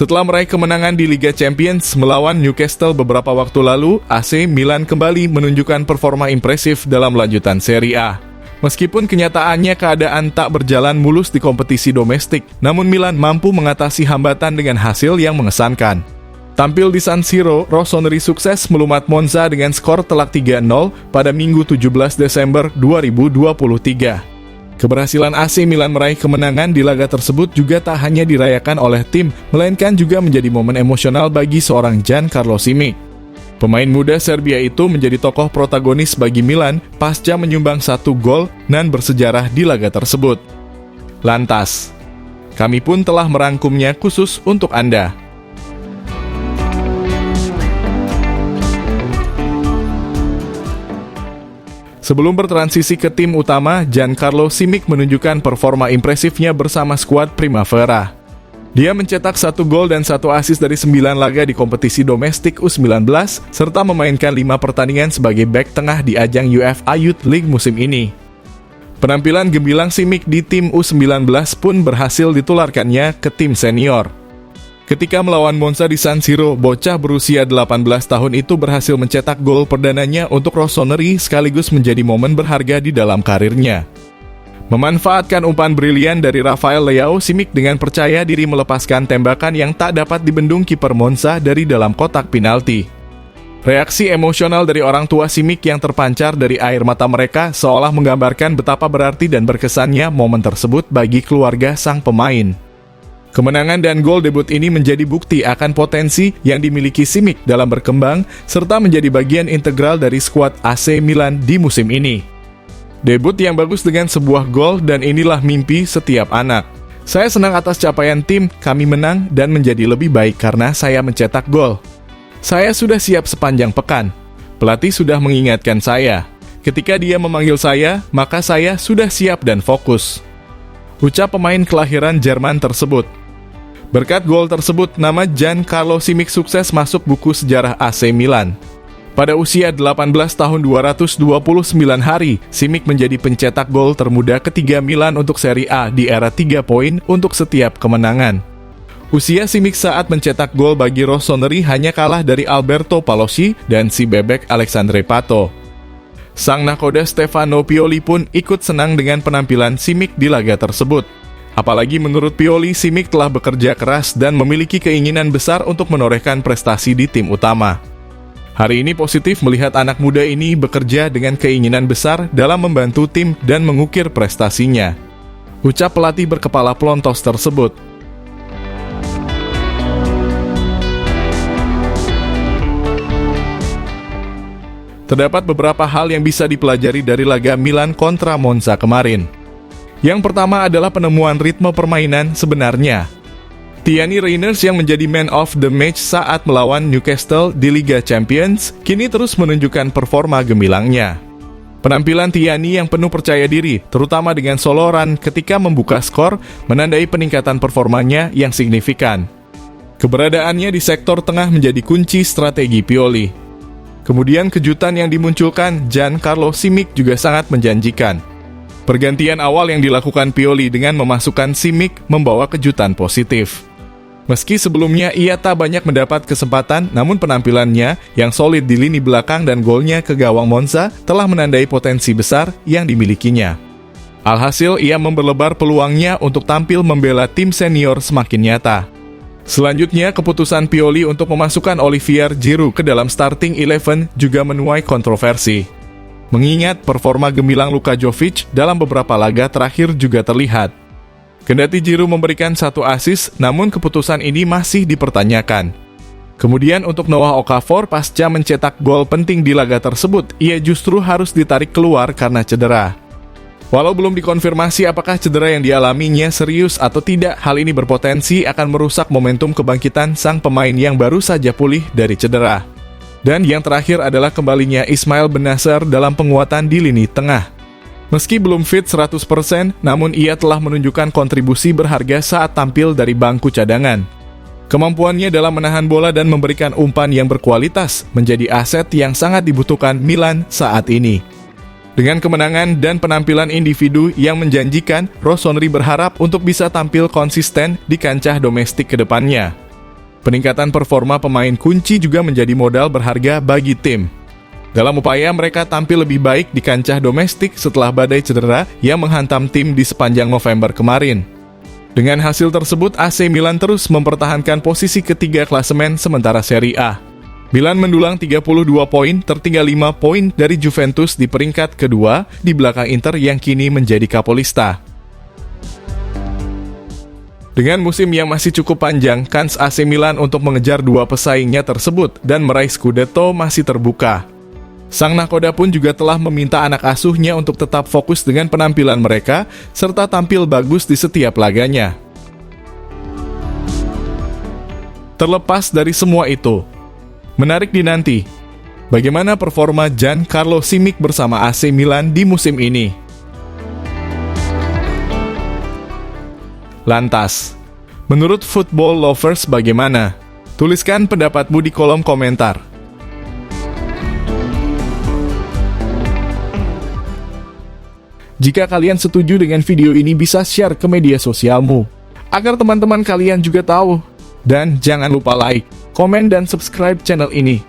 Setelah meraih kemenangan di Liga Champions melawan Newcastle beberapa waktu lalu, AC Milan kembali menunjukkan performa impresif dalam lanjutan Serie A. Meskipun kenyataannya keadaan tak berjalan mulus di kompetisi domestik, namun Milan mampu mengatasi hambatan dengan hasil yang mengesankan. Tampil di San Siro, Rossoneri sukses melumat Monza dengan skor telak 3-0 pada Minggu 17 Desember 2023. Keberhasilan AC Milan meraih kemenangan di laga tersebut juga tak hanya dirayakan oleh tim, melainkan juga menjadi momen emosional bagi seorang Giancarlo Simic. Pemain muda Serbia itu menjadi tokoh protagonis bagi Milan pasca menyumbang 1 gol dan bersejarah di laga tersebut. Lantas, kami pun telah merangkumnya khusus untuk Anda. Sebelum bertransisi ke tim utama, Giancarlo Simic menunjukkan performa impresifnya bersama skuad Primavera. Dia mencetak 1 gol dan 1 assist dari 9 laga di kompetisi domestik U19, serta memainkan 5 pertandingan sebagai bek tengah di ajang UEFA Youth League musim ini. Penampilan gemilang Simic di tim U19 pun berhasil ditularkannya ke tim senior. Ketika melawan Monza di San Siro, bocah berusia 18 tahun itu berhasil mencetak gol perdananya untuk Rossoneri sekaligus menjadi momen berharga di dalam karirnya. Memanfaatkan umpan brilian dari Rafael Leao, Simic dengan percaya diri melepaskan tembakan yang tak dapat dibendung kiper Monza dari dalam kotak penalti. Reaksi emosional dari orang tua Simic yang terpancar dari air mata mereka seolah menggambarkan betapa berarti dan berkesannya momen tersebut bagi keluarga sang pemain. Kemenangan dan gol debut ini menjadi bukti akan potensi yang dimiliki Simic dalam berkembang serta menjadi bagian integral dari skuad AC Milan di musim ini. Debut yang bagus dengan sebuah gol dan inilah mimpi setiap anak. Saya senang atas capaian tim, kami menang dan menjadi lebih baik karena saya mencetak gol. Saya sudah siap sepanjang pekan. Pelatih sudah mengingatkan saya. Ketika dia memanggil saya, maka saya sudah siap dan fokus. Ucap pemain kelahiran Jerman tersebut. Berkat gol tersebut, nama Giancarlo Simic sukses masuk buku sejarah AC Milan. Pada usia 18 tahun 229 hari, Simic menjadi pencetak gol termuda ketiga Milan untuk Serie A di era 3 poin untuk setiap kemenangan. Usia Simic saat mencetak gol bagi Rossoneri hanya kalah dari Alberto Palossi dan si bebek Alexandre Pato. Sang nakoda Stefano Pioli pun ikut senang dengan penampilan Simic di laga tersebut. Apalagi menurut Pioli, Simic telah bekerja keras dan memiliki keinginan besar untuk menorehkan prestasi di tim utama. Hari ini positif melihat anak muda ini bekerja dengan keinginan besar dalam membantu tim dan mengukir prestasinya. Ucap pelatih berkepala pelontos tersebut. Terdapat beberapa hal yang bisa dipelajari dari laga Milan kontra Monza kemarin. Yang pertama adalah penemuan ritme permainan sebenarnya. Thierry Reiners yang menjadi man of the match saat melawan Newcastle di Liga Champions, kini terus menunjukkan performa gemilangnya. Penampilan Thierry yang penuh percaya diri, terutama dengan solo run ketika membuka skor, menandai peningkatan performanya yang signifikan. Keberadaannya di sektor tengah menjadi kunci strategi Pioli. Kemudian kejutan yang dimunculkan Giancarlo Simic juga sangat menjanjikan. Pergantian awal yang dilakukan Pioli dengan memasukkan Simic membawa kejutan positif. Meski sebelumnya ia tak banyak mendapat kesempatan, namun penampilannya yang solid di lini belakang dan golnya ke gawang Monza telah menandai potensi besar yang dimilikinya. Alhasil ia memperlebar peluangnya untuk tampil membela tim senior semakin nyata. Selanjutnya, keputusan Pioli untuk memasukkan Olivier Giroud ke dalam starting 11 juga menuai kontroversi. Mengingat performa gemilang Luka Jovic dalam beberapa laga terakhir juga terlihat. Kendati Giroud memberikan 1 assist, namun keputusan ini masih dipertanyakan. Kemudian untuk Noah Okafor pasca mencetak gol penting di laga tersebut, ia justru harus ditarik keluar karena cedera. Walau belum dikonfirmasi apakah cedera yang dialaminya serius atau tidak, hal ini berpotensi akan merusak momentum kebangkitan sang pemain yang baru saja pulih dari cedera. Dan yang terakhir adalah kembalinya Ismail Bennacer dalam penguatan di lini tengah. Meski belum fit 100%, namun ia telah menunjukkan kontribusi berharga saat tampil dari bangku cadangan. Kemampuannya dalam menahan bola dan memberikan umpan yang berkualitas menjadi aset yang sangat dibutuhkan Milan saat ini. Dengan kemenangan dan penampilan individu yang menjanjikan, Rossoneri berharap untuk bisa tampil konsisten di kancah domestik ke depannya. Peningkatan performa pemain kunci juga menjadi modal berharga bagi tim. Dalam upaya mereka tampil lebih baik di kancah domestik setelah badai cedera yang menghantam tim di sepanjang November kemarin. Dengan hasil tersebut, AC Milan terus mempertahankan posisi ketiga klasemen sementara Serie A. Milan mendulang 32 poin, tertinggal 5 poin dari Juventus di peringkat kedua, di belakang Inter yang kini menjadi kapolista. Dengan musim yang masih cukup panjang, kans AC Milan untuk mengejar dua pesaingnya tersebut dan meraih Scudetto masih terbuka. Sang nakoda pun juga telah meminta anak asuhnya untuk tetap fokus dengan penampilan mereka, serta tampil bagus di setiap laganya. Terlepas dari semua itu, menarik dinanti, bagaimana performa Giancarlo Simic bersama AC Milan di musim ini. Lantas, menurut Football Lovers bagaimana? Tuliskan pendapatmu di kolom komentar. Jika kalian setuju dengan video ini, bisa share ke media sosialmu, agar teman-teman kalian juga tahu. Dan jangan lupa like, komen, dan subscribe channel ini.